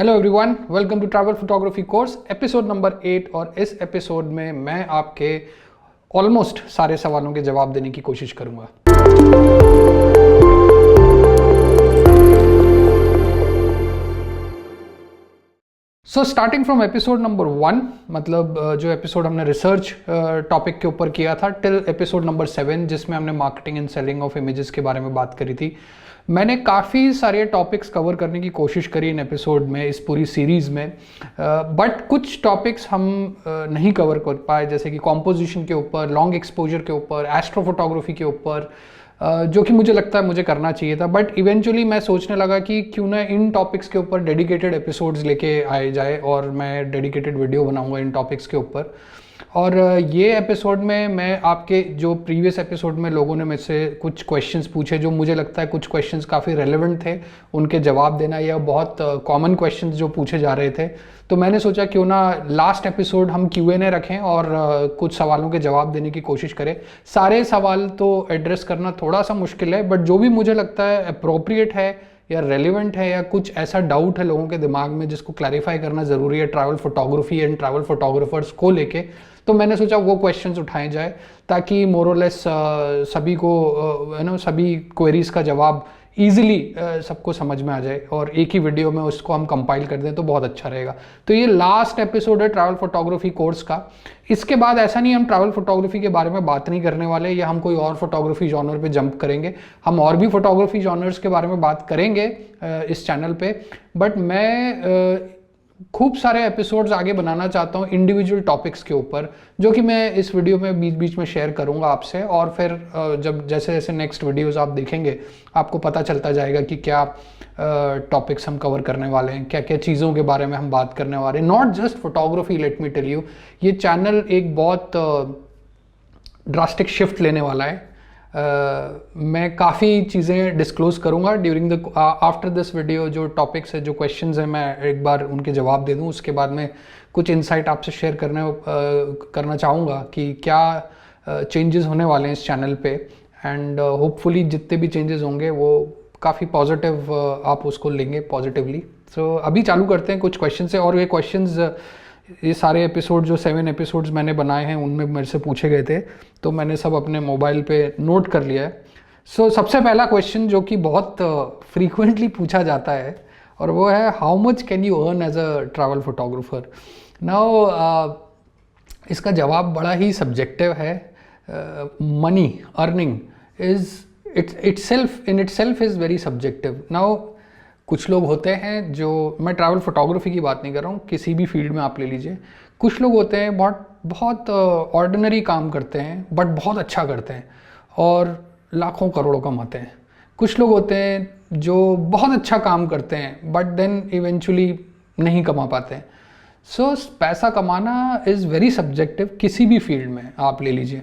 Hello everyone, welcome to travel photography course episode number 8। और इस episode में मैं आपके ऑलमोस्ट सारे सवालों के जवाब देने की कोशिश करूंगा। So starting from episode number 1, मतलब जो एपिसोड हमने रिसर्च टॉपिक के ऊपर किया था, टिल एपिसोड नंबर 7 जिसमें हमने marketing and selling of images के बारे में बात करी थी। मैंने काफ़ी सारे टॉपिक्स कवर करने की कोशिश करी इन एपिसोड में, इस पूरी सीरीज़ में, बट कुछ टॉपिक्स हम नहीं कवर कर पाए, जैसे कि कॉम्पोजिशन के ऊपर, लॉन्ग एक्सपोजर के ऊपर, एस्ट्रोफोटोग्राफी के ऊपर, जो कि मुझे लगता है मुझे करना चाहिए था। बट इवेंचुअली मैं सोचने लगा कि क्यों ना इन टॉपिक्स के ऊपर डेडिकेटेड एपिसोड्स लेके आए जाए और मैं डेडिकेटेड वीडियो बनाऊंगा इन टॉपिक्स के ऊपर। और ये एपिसोड में मैं आपके जो प्रीवियस एपिसोड में लोगों ने मुझसे कुछ क्वेश्चंस पूछे, जो मुझे लगता है कुछ क्वेश्चंस काफ़ी रेलेवेंट थे, उनके जवाब देना, या बहुत कॉमन क्वेश्चंस जो पूछे जा रहे थे, तो मैंने सोचा क्यों ना लास्ट एपिसोड हम Q&A रखें और कुछ सवालों के जवाब देने की कोशिश करें। सारे सवाल तो एड्रेस करना थोड़ा सा मुश्किल है, बट जो भी मुझे लगता है अप्रोप्रिएट है या रेलिवेंट है या कुछ ऐसा डाउट है लोगों के दिमाग में जिसको क्लैरिफाई करना ज़रूरी है travel photography and travel photographers को लेके, तो मैंने सोचा वो क्वेश्चंस उठाए जाए ताकि मोरलेस सभी को सभी क्वेरीज का जवाब ईजिली सबको समझ में आ जाए और एक ही वीडियो में उसको हम कंपाइल कर दें तो बहुत अच्छा रहेगा। तो ये लास्ट एपिसोड है ट्रैवल फोटोग्राफी कोर्स का। इसके बाद ऐसा नहीं हम ट्रैवल फोटोग्राफी के बारे में बात नहीं करने वाले या हम कोई और फोटोग्राफी जॉनर पे जंप करेंगे। हम और भी फोटोग्राफी जॉनर्स के बारे में बात करेंगे इस चैनल पे, बट मैं खूब सारे एपिसोड्स आगे बनाना चाहता हूँ इंडिविजुअल टॉपिक्स के ऊपर, जो कि मैं इस वीडियो में बीच बीच में शेयर करूँगा आपसे। और फिर जब जैसे जैसे नेक्स्ट वीडियोस आप देखेंगे आपको पता चलता जाएगा कि क्या टॉपिक्स हम कवर करने वाले हैं, क्या क्या चीज़ों के बारे में हम बात करने वाले हैं। Not just photography, let me tell you, ये चैनल एक बहुत ड्रास्टिक शिफ्ट लेने वाला है। मैं काफ़ी चीज़ें डिस्क्लोज करूँगा during the after this video. जो टॉपिक्स है, जो क्वेश्चंस हैं, मैं एक बार उनके जवाब दे दूँ, उसके बाद में कुछ इंसाइट आपसे शेयर करना चाहूँगा कि क्या चेंजेस होने वाले हैं इस चैनल पे। एंड होपफुली जितने भी चेंजेस होंगे वो काफ़ी पॉजिटिव आप उसको लेंगे पॉजिटिवली। सो अभी चालू करते हैं कुछ क्वेश्चन से। और ये क्वेश्चंस, ये सारे एपिसोड जो 7 एपिसोड्स मैंने बनाए हैं उनमें मेरे से पूछे गए थे, तो मैंने सब अपने मोबाइल पे नोट कर लिया है। सो सबसे पहला क्वेश्चन जो कि बहुत फ्रीक्वेंटली पूछा जाता है, और वो है how much can you earn as a travel photographer. Now इसका जवाब बड़ा ही सब्जेक्टिव है। Money earning is itself is very subjective. Now कुछ लोग होते हैं जो, मैं ट्रैवल फोटोग्राफी की बात नहीं कर रहा हूँ, किसी भी फील्ड में आप ले लीजिए, कुछ लोग होते हैं बहुत ऑर्डिनरी काम करते हैं बट बहुत अच्छा करते हैं और लाखों करोड़ों कमाते हैं। कुछ लोग होते हैं जो बहुत अच्छा काम करते हैं बट देन इवेंचुअली नहीं कमा पाते हैं। सो पैसा कमाना इज़ वेरी सब्जेक्टिव, किसी भी फील्ड में आप ले लीजिए।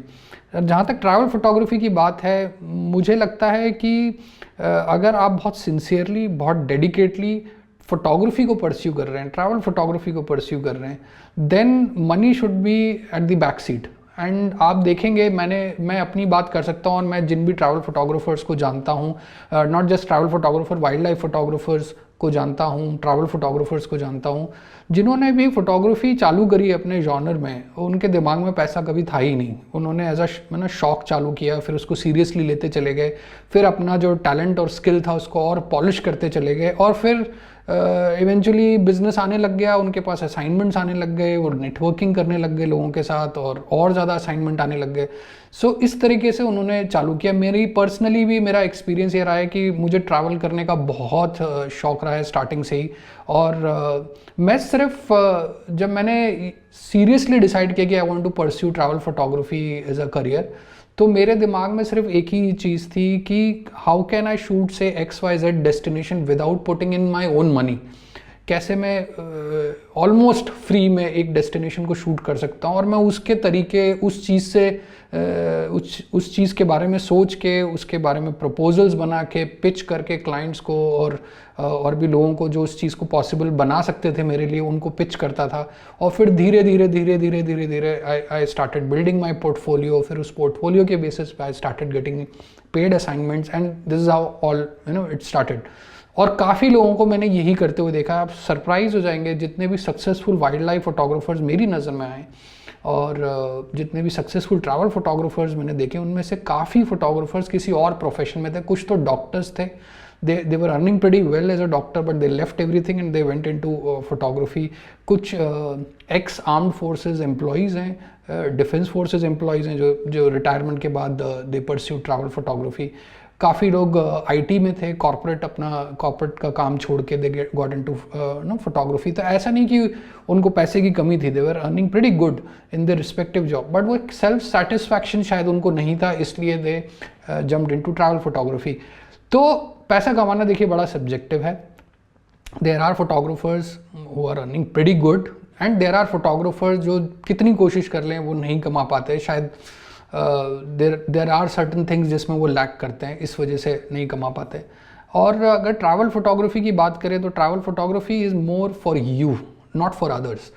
जहाँ तक ट्रैवल फोटोग्राफी की बात है, मुझे लगता है कि अगर आप बहुत सिंसियरली, बहुत डेडिकेटली फोटोग्राफी को परस्यू कर रहे हैं, ट्रैवल फोटोग्राफी को परस्यू कर रहे हैं, then money should be at the back seat. And आप देखेंगे, मैं अपनी बात कर सकता हूँ और मैं जिन भी ट्रैवल फोटोग्राफर्स को जानता हूँ, not just travel photographer, wild life photographers को जानता हूँ, ट्रैवल फोटोग्राफर्स को जानता हूँ, जिन्होंने भी फोटोग्राफी चालू करी अपने जॉनर में, उनके दिमाग में पैसा कभी था ही नहीं। उन्होंने एज अ शौक चालू किया, फिर उसको सीरियसली लेते चले गए, फिर अपना जो टैलेंट और स्किल था उसको और पॉलिश करते चले गए, और फिर इवेंचुअली बिजनेस आने लग गया, उनके पास असाइनमेंट्स आने लग गए, वो नेटवर्किंग करने लग गए लोगों के साथ और ज़्यादा असाइनमेंट आने लग गए। सो इस तरीके से उन्होंने चालू किया। मेरी पर्सनली भी मेरा एक्सपीरियंस ये रहा है कि मुझे ट्रैवल करने का बहुत शौक़ रहा है स्टार्टिंग से ही। और मैं सिर्फ जब मैंने सीरियसली डिसाइड किया कि I want to pursue travel photography as a career, तो मेरे दिमाग में सिर्फ एक ही चीज़ थी कि हाउ कैन आई शूट से XYZ destination without putting in my own money. कैसे मैं ऑलमोस्ट फ्री में एक डेस्टिनेशन को शूट कर सकता हूँ, और मैं उसके तरीके, उस चीज़ से उस चीज़ के बारे में सोच के, उसके बारे में प्रपोजल्स बना के, पिच करके क्लाइंट्स को और भी लोगों को जो उस चीज़ को पॉसिबल बना सकते थे मेरे लिए, उनको पिच करता था। और फिर धीरे धीरे I started building my portfolio. फिर उस पोर्टफोलियो के बेसिस पे I started getting paid assignments, and this is how all it started. और काफ़ी लोगों को मैंने यही करते हुए देखा है। आप सरप्राइज हो जाएंगे जितने भी सक्सेसफुल वाइल्ड लाइफ फोटोग्राफर्स मेरी नज़र में आए और जितने भी सक्सेसफुल ट्रैवल फोटोग्राफर्स मैंने देखे, उनमें से काफ़ी फोटोग्राफर्स किसी और प्रोफेशन में थे। कुछ तो डॉक्टर्स थे, they were earning pretty well as a doctor, but they left everything and they went into photography. कुछ ex armed forces employees हैं, डिफेंस फोर्सेस एम्प्लॉयज़ हैं जो रिटायरमेंट के बाद दे परस्यू ट्रैवल फोटोग्राफी। काफ़ी लोग आईटी में थे, कॉर्पोरेट का काम छोड़ के दे गॉट इनटू फोटोग्राफी। तो ऐसा नहीं कि उनको पैसे की कमी थी, they were earning pretty good in the respective job, but वो एक सेल्फ सेटिस्फैक्शन शायद उनको नहीं था, इसलिए they jumped into travel photography. तो पैसा कमाना देखिए बड़ा सब्जेक्टिव है। There are photographers who are earning pretty good and there are photographers जो कितनी कोशिश कर लें वो नहीं कमा पाते, शायद देयर आर सर्टन थिंग्स जिसमें वो लैक करते हैं, इस वजह से नहीं कमा पाते। और अगर ट्रैवल फोटोग्राफी की बात करें तो travel photography is more for you, not for others.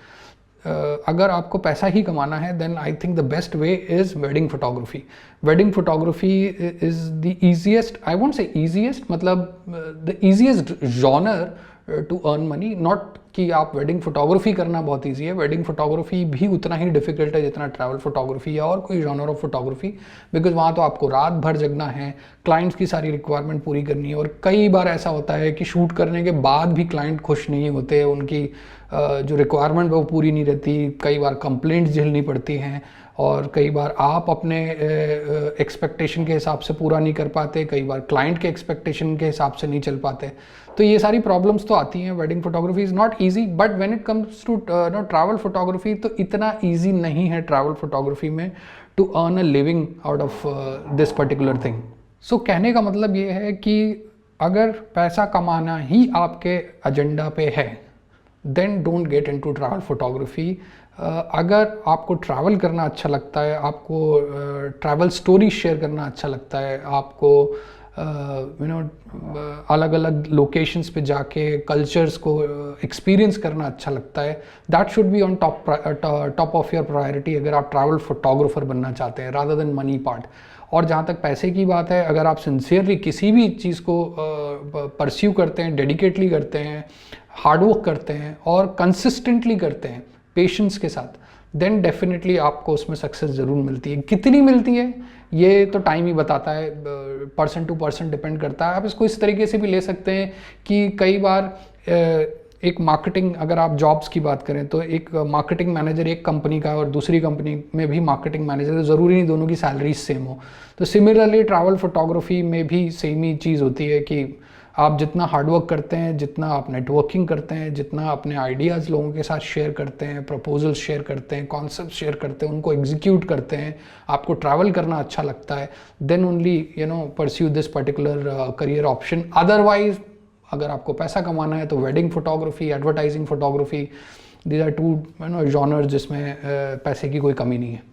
अगर आपको पैसा ही कमाना है then I think the best way is wedding photography. Wedding photography is the easiest, I won't say easiest, मतलब the easiest genre to earn money. Not कि आप wedding photography करना बहुत ईजी है, वेडिंग फोटोग्राफी भी उतना ही डिफिकल्ट है जितना ट्रैवल फोटोग्राफी या और कोई जॉनर ऑफ फोटोग्राफी, बिकॉज वहाँ तो आपको रात भर जगना है, क्लाइंट्स की सारी रिक्वायरमेंट पूरी करनी है। और कई बार ऐसा होता है कि शूट करने के बाद भी क्लाइंट खुश नहीं होते, उनकी जो रिक्वायरमेंट वो पूरी नहीं रहती, कई बार कंप्लेंट्स झेलनी पड़ती हैं और कई बार आप अपने एक्सपेक्टेशन के हिसाब से पूरा नहीं कर पाते, कई बार क्लाइंट के एक्सपेक्टेशन के हिसाब से नहीं चल पाते। तो ये सारी प्रॉब्लम्स तो आती हैं। Wedding photography is not easy, but when it comes to travel photography तो इतना ईजी नहीं है ट्रैवल फोटोग्राफी में to earn a living out of this particular thing. So कहने का मतलब ये है कि अगर पैसा कमाना ही आपके एजेंडा पे है then don't get into travel photography. अगर आपको ट्रैवल करना अच्छा लगता है, आपको ट्रैवल स्टोरी शेयर करना अच्छा लगता है, आपको अलग अलग लोकेशंस पे जाके कल्चर्स को एक्सपीरियंस करना अच्छा लगता है, that should be on top of your priority अगर आप ट्रैवल फोटोग्राफर बनना चाहते हैं, रादर देन मनी पार्ट। और जहाँ तक पैसे की बात है, अगर आप सिंसियरली किसी भी चीज़ को परस्यू करते हैं, डेडिकेटली करते हैं, हार्डवर्क करते हैं और कंसिस्टेंटली करते हैं पेशेंस के साथ, देन डेफिनेटली आपको उसमें सक्सेस ज़रूर मिलती है। कितनी मिलती है ये तो टाइम ही बताता है, पर्सन टू पर्सन डिपेंड करता है। आप इसको इस तरीके से भी ले सकते हैं कि कई बार एक मार्केटिंग, अगर आप जॉब्स की बात करें तो एक मार्केटिंग मैनेजर एक कंपनी का और दूसरी कंपनी में भी मार्केटिंग मैनेजर, तो ज़रूरी नहीं दोनों की सैलरी सेम हो। तो सिमिलरली ट्रैवल फोटोग्राफी में भी सेम ही चीज़ होती है कि आप जितना हार्डवर्क करते हैं, जितना आप नेटवर्किंग करते हैं, जितना अपने आइडियाज़ लोगों के साथ शेयर करते हैं, प्रपोजल्स शेयर करते हैं, कॉन्सेप्ट शेयर करते हैं, उनको एग्जीक्यूट करते हैं, आपको ट्रैवल करना अच्छा लगता है, then only pursue this particular career option. Otherwise अगर आपको पैसा कमाना है तो wedding photography, advertising photography, these are two genres जिसमें पैसे की कोई कमी नहीं है।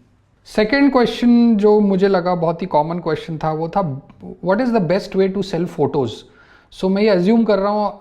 सेकेंड क्वेश्चन जो मुझे लगा बहुत ही कॉमन क्वेश्चन था वो था what is the best way to sell photos. So मैं ये एज्यूम कर रहा हूँ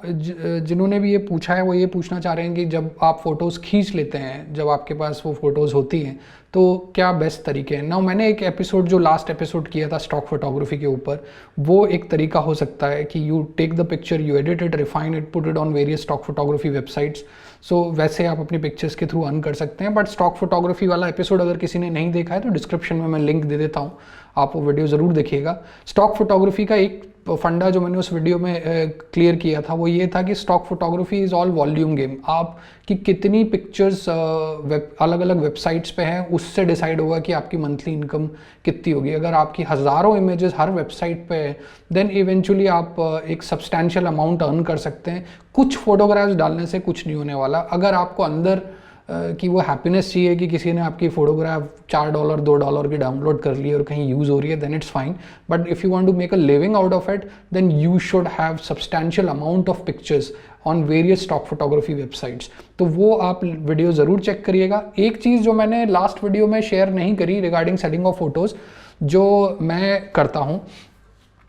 जिन्होंने भी ये पूछा है वो ये पूछना चाह रहे हैं कि जब आप फ़ोटोज़ खींच लेते हैं, जब आपके पास वो फ़ोटोज़ होती हैं तो क्या बेस्ट तरीके हैं। ना मैंने एक एपिसोड जो लास्ट एपिसोड किया था स्टॉक फोटोग्राफी के ऊपर, वो एक तरीका हो सकता है कि you take the picture, you edit it, refine it, put it on various stock photography websites. So वैसे आप अपनी पिक्चर्स के थ्रू अर्न कर सकते हैं। बट स्टॉक फोटोग्राफी वाला एपिसोड अगर किसी ने नहीं देखा है तो डिस्क्रिप्शन में मैं लिंक दे देता हूँ, आप वो वीडियो ज़रूर देखिएगा। स्टॉक फोटोग्राफी का एक फंडा जो मैंने उस वीडियो में क्लियर किया था वो ये था कि stock photography is all volume game. आप की कितनी पिक्चर्स अलग अलग वेबसाइट्स पे हैं उससे डिसाइड होगा कि आपकी मंथली इनकम कितनी होगी। अगर आपकी हज़ारों इमेजेस हर वेबसाइट पे है देन इवेंचुअली आप एक सब्सटैंशियल अमाउंट अर्न कर सकते हैं। कुछ फोटोग्राफ्स डालने से कुछ नहीं होने वाला। अगर आपको अंदर कि वो हैप्पीनेस चाहिए कि किसी ने आपकी फ़ोटोग्राफ $4 $2 की डाउनलोड कर ली और कहीं यूज़ हो रही है, then it's fine. But if you want to make a living out of it then you should have substantial amount of pictures on various stock photography websites. तो वो आप वीडियो ज़रूर चेक करिएगा। एक चीज़ जो मैंने लास्ट वीडियो में share नहीं करी रिगार्डिंग सेलिंग ऑफ फोटोज़, जो मैं करता हूँ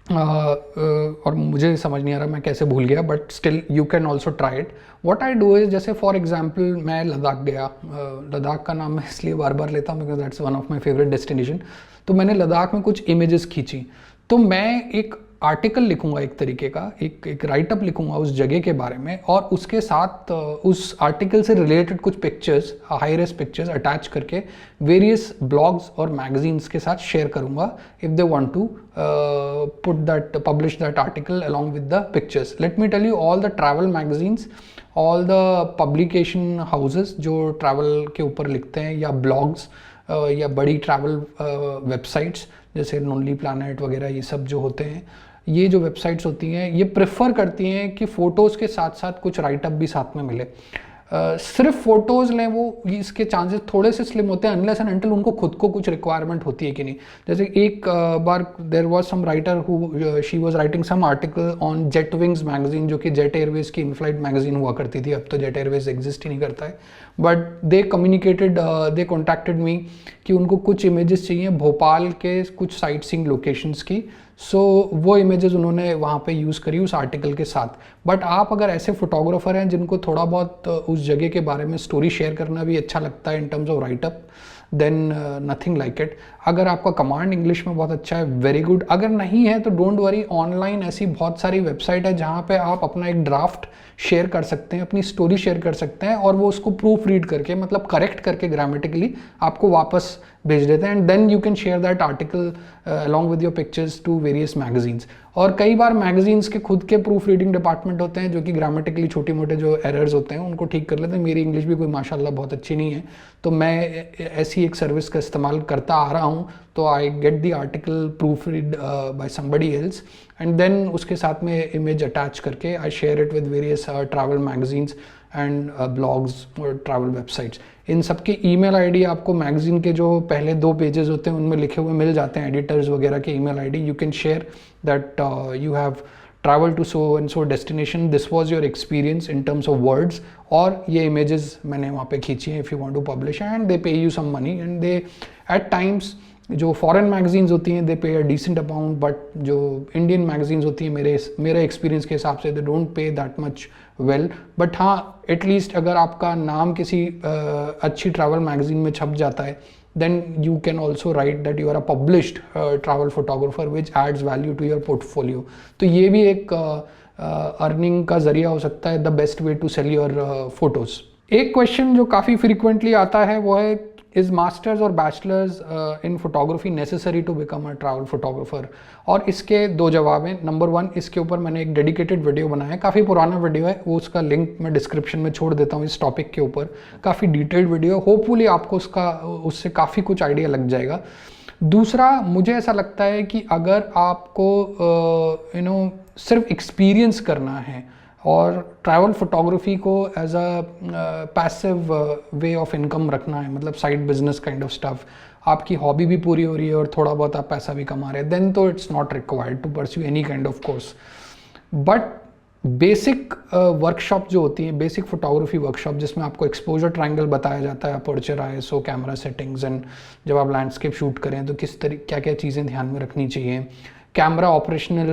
और मुझे समझ नहीं आ रहा मैं कैसे भूल गया, but still you can also try it. What I do is, जैसे फॉर एग्जांपल मैं लद्दाख गया, लद्दाख का नाम मैं इसलिए बार बार लेता हूँ because that's one of my favourite destination. तो मैंने लद्दाख में कुछ इमेजेस खींची, तो मैं एक आर्टिकल लिखूंगा एक तरीके का, एक राइटअप लिखूंगा उस जगह के बारे में, और उसके साथ उस आर्टिकल से रिलेटेड कुछ pictures, high res pictures attach करके वेरियस ब्लॉग्स और मैगजीन्स के साथ शेयर करूंगा if they want to publish that article along with the pictures. Let me tell you, all the travel magazines, all the publication houses जो travel के ऊपर लिखते हैं, या ब्लॉग्स या बड़ी ट्रैवल वेबसाइट्स जैसे लोनली प्लैनेट वगैरह, ये सब जो होते हैं, ये जो वेबसाइट्स होती हैं ये प्रेफर करती हैं कि फ़ोटोज़ के साथ साथ कुछ राइटअप भी साथ में मिले. सिर्फ फोटोज़ लें वो इसके चांसेस थोड़े से स्लिम होते हैं अनलेस एंड अनटिल उनको खुद को कुछ रिक्वायरमेंट होती है कि नहीं. जैसे एक बार there was some writer who she was writing some article on Jet Wings magazine, जो कि जेट एयरवेज की इनफ्लाइट मैगजीन हुआ करती थी. अब तो जेट एयरवेज एग्जिस्ट ही नहीं करता है. But they communicated, they contacted me कि उनको कुछ इमेजेस चाहिए भोपाल के कुछ साइट सीइंग लोकेशंस की. सो वो इमेजेस उन्होंने वहाँ पे यूज़ करी उस आर्टिकल के साथ. बट आप अगर ऐसे फोटोग्राफर हैं जिनको थोड़ा बहुत उस जगह के बारे में स्टोरी शेयर करना भी अच्छा लगता है in terms of writeup, then nothing like it. अगर आपका कमांड इंग्लिश में बहुत अच्छा है, वेरी गुड. अगर नहीं है तो डोंट वरी, ऑनलाइन ऐसी बहुत सारी वेबसाइट है जहाँ पे आप अपना एक ड्राफ्ट शेयर कर सकते हैं, अपनी स्टोरी शेयर कर सकते हैं, और वो उसको प्रूफ रीड करके, मतलब करेक्ट करके ग्रामेटिकली आपको वापस भेज देते हैं. And then you can share that article along with your pictures to various magazines. और कई बार मैगजीन्स के खुद के प्रूफ रीडिंग डिपार्टमेंट होते हैं जो कि ग्रामेटिकली छोटे मोटे जो एरर्स होते हैं उनको ठीक कर लेते हैं. मेरी इंग्लिश भी कोई माशाल्लाह बहुत अच्छी नहीं है, तो मैं ऐसी एक सर्विस का इस्तेमाल करता आ रहा हूँ. तो I get the article proof read by somebody else, and then उसके साथ में इमेज अटैच करके I share it with various travel magazines and blogs और ट्रैवल वेबसाइट्स. इन सब की ईमेल आईडी आपको मैगजीन के जो पहले 2 पेजेस होते हैं उनमें लिखे हुए मिल जाते हैं, एडिटर्स वगैरह के email ID. You can share that you have travel to so and so destination, this was your experience in terms of words, और ये images मैंने वहाँ पे खींची हैं if you want to publish, and they pay you some money. and they at times जो foreign magazines होती हैं दे पे अ डिसेंट अमाउंट, बट जो इंडियन मैगजीन्स होती हैं मेरे एक्सपीरियंस के हिसाब से they don't pay that much well. But हाँ, एटलीस्ट अगर आपका नाम किसी अच्छी ट्रैवल मैगजीन में छप जाता है, then you can also write that you are a published travel photographer, which adds value to your portfolio. तो ये भी एक अर्निंग का जरिया हो सकता है, the best way to sell your photos. एक क्वेश्चन जो काफ़ी फ्रीक्वेंटली आता है वो है, इज मास्टर्स और bachelors in photography necessary to become a travel photographer? और इसके 2 जवाब हैं. नंबर 1, इसके ऊपर मैंने एक डेडिकेटेड वीडियो बनाया है, काफ़ी पुराना वीडियो है, वो उसका लिंक मैं डिस्क्रिप्शन में छोड़ देता हूँ इस टॉपिक के ऊपर. काफ़ी डिटेल्ड वीडियो, होपफुली आपको उससे काफ़ी कुछ आइडिया लग जाएगा. दूसरा, मुझे ऐसा लगता है कि अगर आपको सिर्फ एक्सपीरियंस करना है और ट्रैवल फोटोग्राफी को as a passive way of income रखना है, मतलब side business kind of stuff, आपकी हॉबी भी पूरी हो रही है और थोड़ा बहुत आप पैसा भी कमा रहे हैं, देन तो it's not required to pursue any kind of course. But basic workshop जो होती है, बेसिक फोटोग्राफी वर्कशॉप जिसमें आपको एक्सपोजर ट्रायंगल बताया जाता है, aperture, ISO, camera settings, and जब आप लैंडस्केप शूट करें तो किस तरह क्या क्या चीज़ें ध्यान में रखनी चाहिए, कैमरा ऑपरेशनल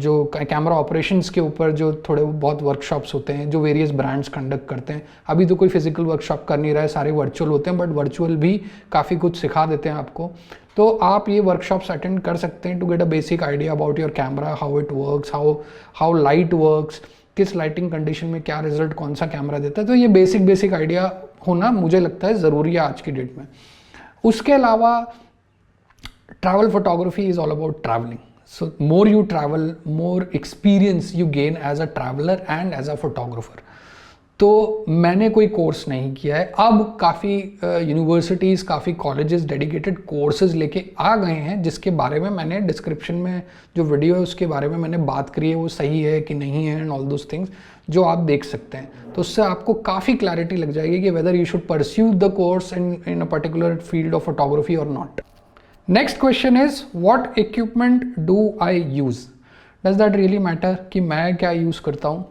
जो कैमरा ऑपरेशंस के ऊपर जो थोड़े बहुत वर्कशॉप्स होते हैं जो वेरियस ब्रांड्स कंडक्ट करते हैं. अभी तो कोई फिजिकल वर्कशॉप कर नहीं रहा है, सारे वर्चुअल होते हैं, बट वर्चुअल भी काफ़ी कुछ सिखा देते हैं आपको. तो आप ये वर्कशॉप्स अटेंड कर सकते हैं to get a basic idea about your camera, how it works, how light works, किस लाइटिंग कंडीशन में क्या रिजल्ट कौन सा कैमरा देता है. तो ये बेसिक आइडिया होना मुझे लगता है ज़रूरी है आज की डेट में. उसके अलावा travel photography is all about traveling. So more you travel, more experience you gain as a traveler and as a photographer. तो मैंने कोई कोर्स नहीं किया है. अब काफ़ी यूनिवर्सिटीज़, काफ़ी कॉलेजेस डेडिकेटेड कोर्सेज लेके आ गए हैं, जिसके बारे में मैंने डिस्क्रिप्शन में जो वीडियो है उसके बारे में मैंने बात करी है, वो सही है कि नहीं है, एंड ऑल दोज थिंग्स जो आप देख सकते हैं. तो उससे आपको काफ़ी क्लैरिटी लग जाएगी कि whether you should pursue the course in a particular field of photography और not. Next question is, what equipment do I use? Does that really matter कि मैं क्या यूज़ करता हूँ?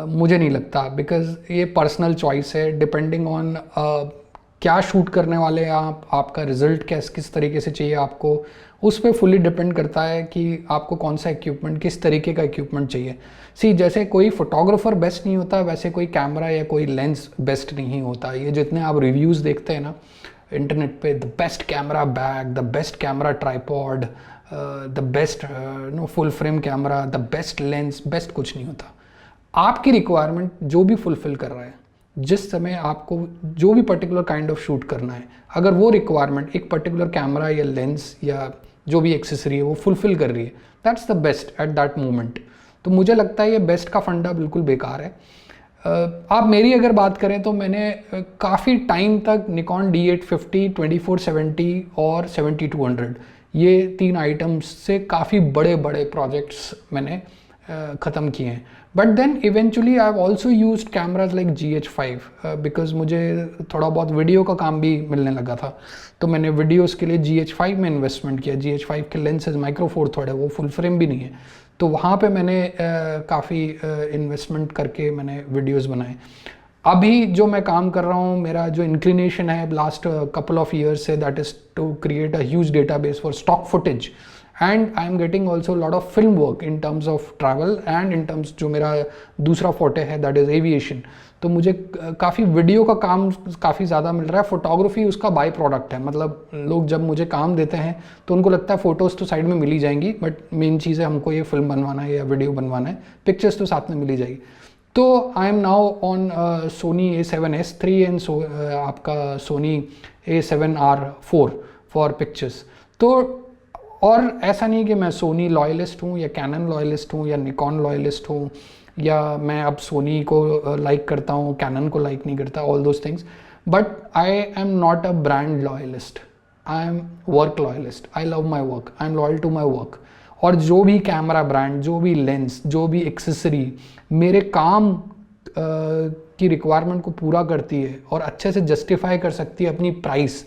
मुझे नहीं लगता, बिकॉज ये पर्सनल चॉइस है, डिपेंडिंग ऑन क्या शूट करने वाले हैं आप, आपका रिजल्ट किस तरीके से चाहिए आपको, उस पर फुली डिपेंड करता है कि आपको कौन सा इक्विपमेंट, किस तरीके का इक्विपमेंट चाहिए. जैसे कोई फोटोग्राफर बेस्ट नहीं होता, वैसे कोई कैमरा या कोई लेंस बेस्ट नहीं होता. ये जितने आप रिव्यूज़ देखते हैं ना इंटरनेट पे, the best camera bag, the best camera tripod, the best no full frame camera, the best lens, best कुछ नहीं होता। आपकी रिक्वायरमेंट जो भी फुलफिल कर रहा है, जिस समय आपको जो भी पर्टिकुलर काइंड ऑफ शूट करना है, अगर वो रिक्वायरमेंट एक पर्टिकुलर कैमरा या लेंस या जो भी एक्सेसरी है वो फुलफिल कर रही है, that's the best at that moment. तो मुझे लगता है ये बेस्ट का फंडा बिल्कुल बेकार है। आप मेरी अगर बात करें तो मैंने काफ़ी टाइम तक निकॉन D850, 2470 और 7200 ये 3 आइटम्स से काफ़ी बड़े बड़े प्रोजेक्ट्स मैंने ख़त्म किए हैं। But then eventually I have also used cameras like GH5 because मुझे थोड़ा बहुत वीडियो का काम भी मिलने लगा था, तो मैंने वीडियोस के लिए GH5 में इन्वेस्टमेंट किया। GH5 के लेंसेज माइक्रो फोर थर्ड है, वो फुल फ्रेम भी नहीं है, तो वहाँ पे मैंने काफ़ी इन्वेस्टमेंट करके मैंने वीडियोस बनाए। अभी जो मैं काम कर रहा हूँ, मेरा जो इंक्लिनेशन है लास्ट कपल ऑफ ईयर्स से, that is to create a huge database for stock footage, and I am getting also lot of film work in terms of travel and in terms जो मेरा दूसरा फोटे है that is aviation. तो मुझे काफ़ी video का काम काफ़ी ज़्यादा मिल रहा है। फोटोग्राफी उसका बाय प्रोडक्ट है, मतलब लोग जब मुझे काम देते हैं तो उनको लगता है फ़ोटोज़ तो साइड में मिल ही जाएंगी, बट मेन चीज़ है हमको ये फिल्म बनवाना है या वीडियो बनवाना है, पिक्चर्स तो साथ में मिल ही जाएगी। तो I am now on Sony A7S III and आपका सोनी A7R4 फॉर पिक्चर्स। तो और ऐसा नहीं कि मैं सोनी लॉयलिस्ट हूँ या कैनन लॉयलिस्ट हूँ या निकॉन लॉयलिस्ट हूँ, या मैं अब सोनी को लाइक करता हूँ कैनन को लाइक नहीं करता, all those things, but I am not a brand loyalist, I am work loyalist. I love my work, I am loyal to my work. और जो भी कैमरा ब्रांड, जो भी लेंस, जो भी एक्सेसरी मेरे काम की रिक्वायरमेंट को पूरा करती है और अच्छे से जस्टिफाई कर सकती है अपनी price,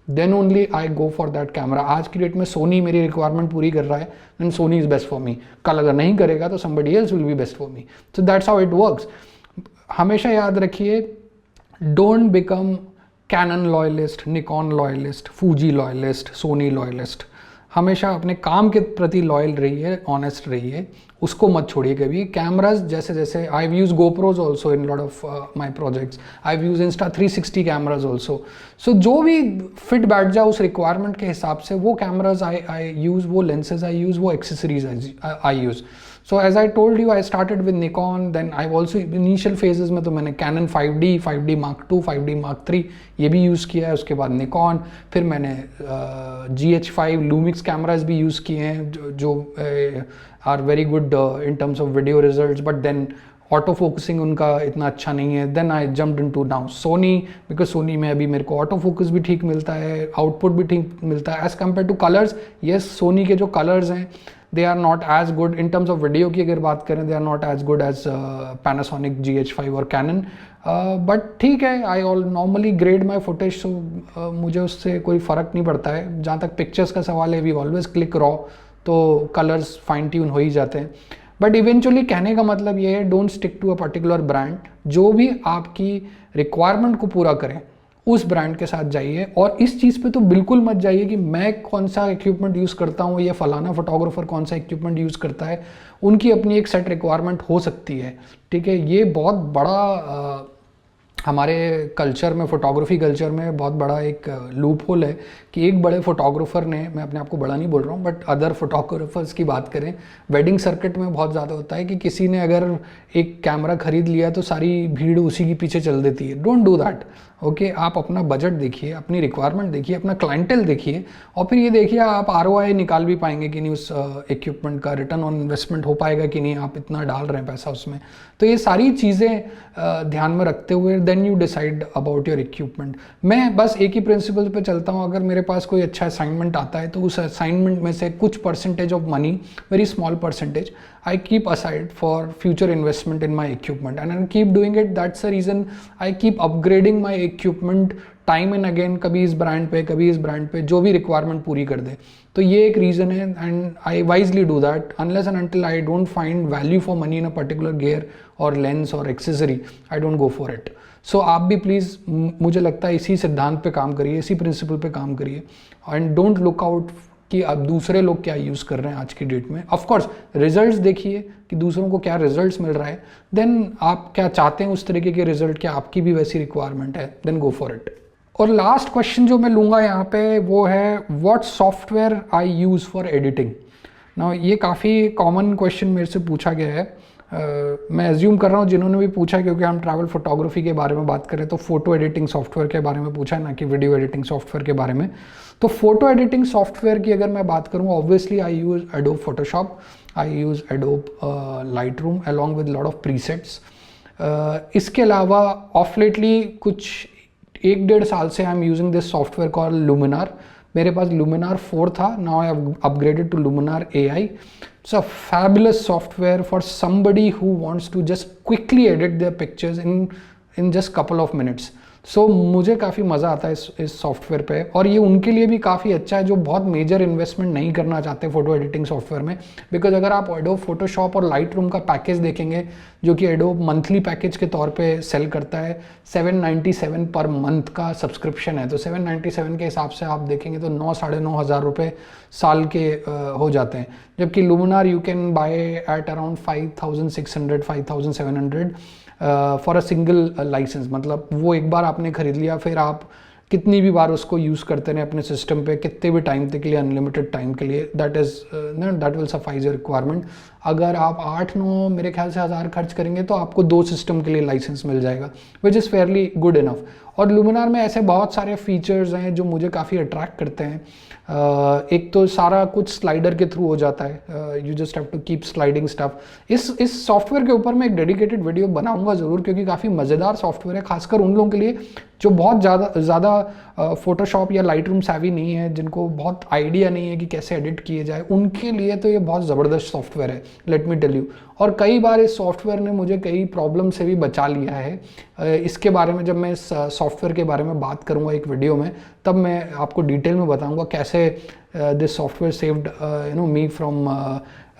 then only I go for that camera. आज की डेट में सोनी मेरी रिक्वायरमेंट पूरी कर रहा है, then Sony is best for me. कल अगर नहीं करेगा तो somebody else will be best for me. So that's how it works. हमेशा याद रखिए, don't become Canon loyalist, Nikon loyalist, Fuji loyalist, Sony loyalist. हमेशा अपने काम के प्रति लॉयल रहिए, ऑनेस्ट रहिए, उसको मत छोड़िए कभी। कैमराज जैसे जैसे I have use GoPros also in lot of my projects, I have use Insta360 cameras also. So जो भी फिट बैठ जाए उस रिक्वायरमेंट के हिसाब से वो कैमराज आई यूज़, वो लेंसेज आई यूज़, वो accessories I use. So as I told you, I started with Nikon, then I also initial phases में तो मैंने Canon 5D, 5D Mark II, 5D Mark III ये भी use किया है। उसके बाद निकॉन, फिर मैंने GH5 लूमिक्स कैमराज भी यूज़ किए हैं जो are very good in terms of video results, but then auto focusing उनका इतना अच्छा नहीं है। Then I jumped into now Sony, because Sony में अभी मेरे को ऑटो फोकस भी ठीक मिलता है, आउटपुट भी ठीक मिलता है as compared to colours. Yes, Sony के जो कलर्स हैं they are not as good in terms of video की अगर बात करें, they are not as good as Panasonic GH5 और कैनन, बट ठीक है, I all normally grade my footage, so मुझे उससे कोई फ़र्क नहीं पड़ता है। जहाँ तक पिक्चर्स का सवाल है, वी ऑलवेज क्लिक रॉ, तो कलर्स फाइन ट्यून हो ही जाते हैं। बट इवेंचुअली कहने का मतलब ये है, don't stick to a particular brand, जो भी आपकी रिक्वायरमेंट को पूरा करें उस ब्रांड के साथ जाइए। और इस चीज़ पे तो बिल्कुल मत जाइए कि मैं कौन सा इक्विपमेंट यूज़ करता हूँ या फलाना फोटोग्राफर कौन सा इक्विपमेंट यूज़ करता है, उनकी अपनी एक सेट रिक्वायरमेंट हो सकती है, ठीक है। ये बहुत बड़ा हमारे कल्चर में, फोटोग्राफी कल्चर में बहुत बड़ा एक लूप होल है कि एक बड़े फोटोग्राफर ने, मैं अपने आप को बड़ा नहीं बोल रहा हूँ, बट अदर फोटोग्राफर्स की बात करें, वेडिंग सर्किट में बहुत ज़्यादा होता है कि किसी ने अगर एक कैमरा खरीद लिया तो सारी भीड़ उसी के पीछे चल देती है। Don't do that, okay. आप अपना बजट देखिए, अपनी रिक्वायरमेंट देखिए, अपना क्लाइंटेल देखिए, और फिर ये देखिए आप ROI निकाल भी पाएंगे कि नहीं, उस इक्विपमेंट का रिटर्न ऑन इन्वेस्टमेंट हो पाएगा कि नहीं, आप इतना डाल रहे हैं पैसा उसमें। तो ये सारी चीज़ें ध्यान में रखते हुए then you decide about your equipment. मैं बस एक ही प्रिंसिपल पे चलता हूँ, अगर मेरे पास कोई अच्छा असाइनमेंट आता है तो उस असाइनमेंट में से कुछ percentage of money, very small percentage, I keep aside for future investment in my equipment, and I keep doing it. That's the reason I keep upgrading my equipment time and again, कभी इस brand पे, कभी इस brand पे, जो भी requirement पूरी कर दे। तो ये एक रीज़न है, and I wisely do that. Unless and until I don't find value for money in a particular gear और लेंस और accessory, I don't go for it. So आप भी प्लीज़, मुझे लगता है इसी सिद्धांत पे काम करिए, इसी प्रिंसिपल पे काम करिए, एंड डोंट लुक आउट कि अब दूसरे लोग क्या यूज़ कर रहे हैं आज की डेट में। ऑफ कोर्स रिजल्ट्स देखिए कि दूसरों को क्या रिजल्ट्स मिल रहा है, देन आप क्या चाहते हैं उस तरीके के रिजल्ट, क्या आपकी भी वैसी रिक्वायरमेंट है, देन गो फॉर इट। और लास्ट क्वेश्चन जो मैं लूँगा यहाँ पे वो है what software I use for editing. ना ये काफ़ी कॉमन क्वेश्चन मेरे से पूछा गया है। मैं एज्यूम कर रहा हूँ जिन्होंने भी पूछा, क्योंकि हम ट्रैवल फोटोग्राफी के बारे में बात करें तो फ़ोटो एडिटिंग सॉफ्टवेयर के बारे में पूछा है, ना कि वीडियो एडिटिंग सॉफ्टवेयर के बारे में। तो फोटो एडिटिंग सॉफ्टवेयर की अगर मैं बात करूँ, obviously I use Adobe Photoshop, I use Adobe Lightroom along with lot of presets. इसके अलावा ऑफ लेटली कुछ 1-1.5 साल से I am using this software call Luminar. मेरे पास लुमिनार 4 था, now I have upgraded to Luminar AI. It's a fabulous software for somebody who wants to just quickly edit their pictures in just couple of minutes. सो मुझे काफ़ी मज़ा आता है इस software पे, और ये उनके लिए भी काफ़ी अच्छा है जो बहुत मेजर इन्वेस्टमेंट नहीं करना चाहते फोटो एडिटिंग सॉफ्टवेयर में। बिकॉज अगर आप एडोब फोटोशॉप और लाइटरूम का पैकेज देखेंगे, जो कि एडोब मंथली पैकेज के तौर पे सेल करता है, 797 पर मंथ का सब्सक्रिप्शन है। तो 797 के हिसाब से आप देखेंगे तो 9-9.5 हज़ार रुपये साल के हो जाते हैं। जबकि Luminar you can buy at around 5,600-5,700 for a single license. मतलब वो एक बार आपने खरीद लिया, फिर आप कितनी भी बार उसको यूज़ करते रहे अपने सिस्टम पे, कितने भी टाइम तक के लिए, अनलिमिटेड टाइम के लिए, that will suffice your requirement. अगर आप 8-9 मेरे ख्याल से हज़ार खर्च करेंगे तो आपको 2 सिस्टम के लिए लाइसेंस मिल जाएगा, which is fairly good enough. और लुमिनार में ऐसे बहुत सारे फीचर्स हैं जो मुझे काफ़ी अट्रैक्ट करते हैं। एक तो सारा कुछ स्लाइडर के थ्रू हो जाता है, you just have to keep sliding stuff. इस सॉफ्टवेयर के ऊपर मैं एक डेडिकेटेड वीडियो बनाऊंगा ज़रूर, क्योंकि काफ़ी मज़ेदार सॉफ्टवेयर है, खासकर उन लोगों के लिए जो बहुत ज़्यादा फोटोशॉप या लाइटरूम savvy नहीं है, जिनको बहुत आइडिया नहीं है कि कैसे एडिट किए जाए, उनके लिए तो ये बहुत ज़बरदस्त सॉफ्टवेयर है, लेट मी टेल यू। और कई बार इस सॉफ्टवेयर ने मुझे कई प्रॉब्लम से भी बचा लिया है। इसके बारे में जब मैं इस सॉफ्टवेयर के बारे में बात करूंगा एक वीडियो में, तब मैं आपको डिटेल में बताऊंगा कैसे this software saved me from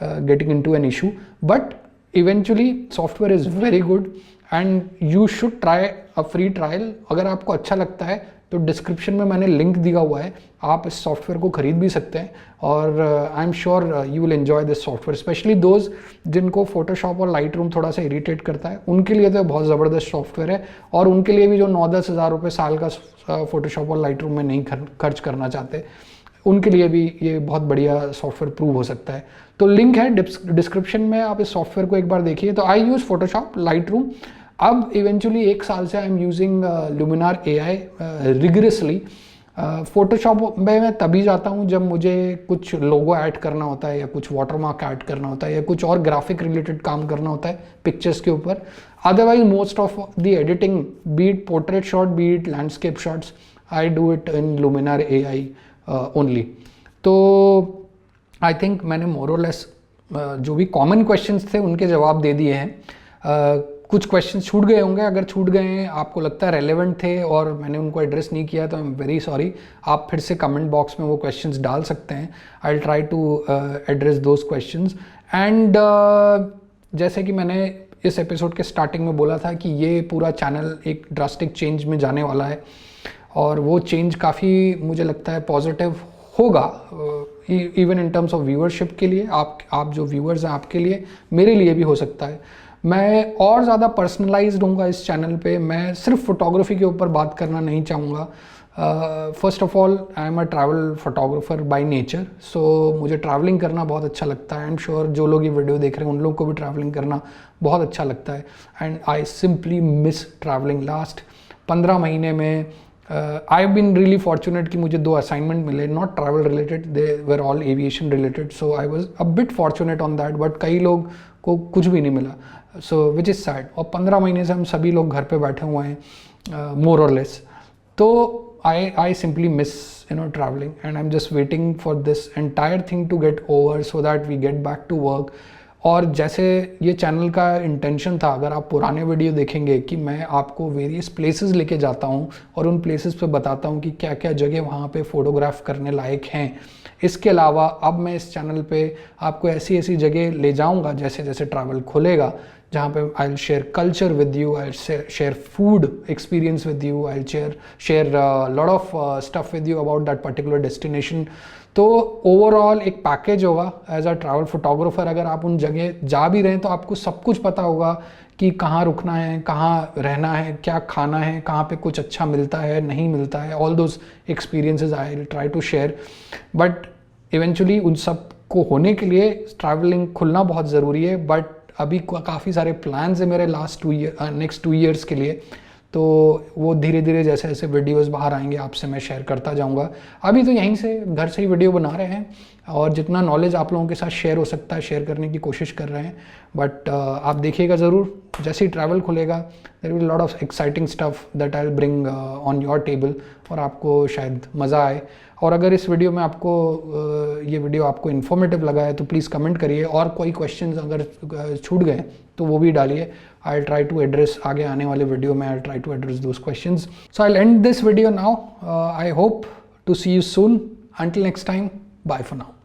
getting into an issue. But eventually software is very good and you should try a free trial. अगर आपको अच्छा लगता है तो डिस्क्रिप्शन में मैंने लिंक दिया हुआ है, आप इस सॉफ्टवेयर को ख़रीद भी सकते हैं। और I am sure you will enjoy this software, specially those जिनको फोटोशॉप और लाइटरूम थोड़ा सा इरिटेट करता है, उनके लिए तो बहुत ज़बरदस्त सॉफ्टवेयर है। और उनके लिए भी जो 9-10 हज़ार रुपये साल का फोटोशॉप और लाइटरूम में नहीं खर्च करना चाहते, उनके लिए भी ये बहुत बढ़िया सॉफ्टवेयर प्रूव हो सकता है। तो लिंक है डिस्क्रिप्शन में, आप इस सॉफ्टवेयर को एक बार देखिए। तो आई यूज़ फोटोशॉप, लाइटरूम। अब इवेंचुअली 1 साल से I am using Luminar AI rigorously. Photoshop में मैं तभी जाता हूँ जब मुझे कुछ लोगो ऐड करना होता है, या कुछ वाटरमार्क ऐड करना होता है, या कुछ और ग्राफिक रिलेटेड काम करना होता है पिक्चर्स के ऊपर। Otherwise most of the editing, be it portrait shot, be it landscape shots, I do it in Luminar AI only. तो आई थिंक मैंने मोर और लेस जो भी कॉमन क्वेश्चंस थे उनके जवाब दे दिए हैं। कुछ क्वेश्चन छूट गए होंगे, अगर छूट गए हैं, आपको लगता है रेलेवेंट थे और मैंने उनको एड्रेस नहीं किया, तो आई एम वेरी सॉरी। आप फिर से कमेंट बॉक्स में वो क्वेश्चंस डाल सकते हैं। I will try to address those questions. And जैसे कि मैंने इस एपिसोड के स्टार्टिंग में बोला था कि ये पूरा चैनल एक ड्रास्टिक चेंज में जाने वाला है, और वो चेंज काफ़ी मुझे लगता है पॉजिटिव होगा, even in terms of viewership के लिए। आप जो व्यूअर्स हैं आपके लिए, मेरे लिए भी हो सकता है। मैं और ज़्यादा पर्सनलाइज्ड होऊंगा इस चैनल पे। मैं सिर्फ फोटोग्राफी के ऊपर बात करना नहीं चाहूँगा। First of all I am a travel photographer by nature, so मुझे ट्रैवलिंग करना बहुत अच्छा लगता है। आई एम श्योर जो लोग ये वीडियो देख रहे हैं उन लोगों को भी ट्रैवलिंग करना बहुत अच्छा लगता है। And I simply miss travelling. Last 15 महीने में I have been really fortunate कि मुझे 2 असाइनमेंट मिले, not travel related, they were all aviation related, so I was a bit fortunate on that. But कई लोग को कुछ भी नहीं मिला, सो विच इज़ सैड। और 15 महीने से हम सभी लोग घर पे बैठे हुए हैं, मोर और लेस। तो I simply miss traveling, and I'm just waiting for this entire thing to get over so that we get back to work. और जैसे ये चैनल का इंटेंशन था, अगर आप पुराने वीडियो देखेंगे, कि मैं आपको वेरियस प्लेसेस लेके जाता हूँ और उन प्लेसेस पे बताता हूँ कि क्या क्या जगह वहाँ पे फ़ोटोग्राफ करने लायक हैं। इसके अलावा अब मैं इस चैनल पे आपको ऐसी ऐसी जगह ले जाऊँगा जैसे जैसे ट्रैवल खुलेगा, जहाँ पे I will share culture with you, I will share food experience with you, I will share lot of stuff with you about that particular destination. तो ओवरऑल एक पैकेज होगा एज अ ट्रैवल फोटोग्राफर। अगर आप उन जगह जा भी रहे हैं तो आपको सब कुछ पता होगा कि कहाँ रुकना है, कहाँ रहना है, क्या खाना है, कहाँ पे कुछ अच्छा मिलता है, नहीं मिलता है। All those experiences I will try to share. But eventually उन सब को होने के लिए ट्रैवलिंग खुलना बहुत ज़रूरी है। बट अभी काफ़ी सारे प्लान्स है मेरे नेक्स्ट 2 ईयर्स के लिए, तो वो धीरे धीरे जैसे जैसे वीडियोस बाहर आएंगे आपसे मैं शेयर करता जाऊंगा। अभी तो यहीं से घर से ही वीडियो बना रहे हैं और जितना नॉलेज आप लोगों के साथ शेयर हो सकता है शेयर करने की कोशिश कर रहे हैं। बट आप देखिएगा ज़रूर, जैसे ही ट्रैवल खुलेगा there will lot of exciting stuff that I will bring on your table और आपको शायद मज़ा आए। और अगर इस वीडियो में आपको ये वीडियो आपको इन्फॉर्मेटिव लगा है तो प्लीज़ कमेंट करिए, और कोई क्वेश्चंस अगर छूट गए तो वो भी डालिए। आई ट्राई टू एड्रेस आगे आने वाले वीडियो में, I try to address those questions. So I end this video now. I hope to see you soon. Until next time, bye for now.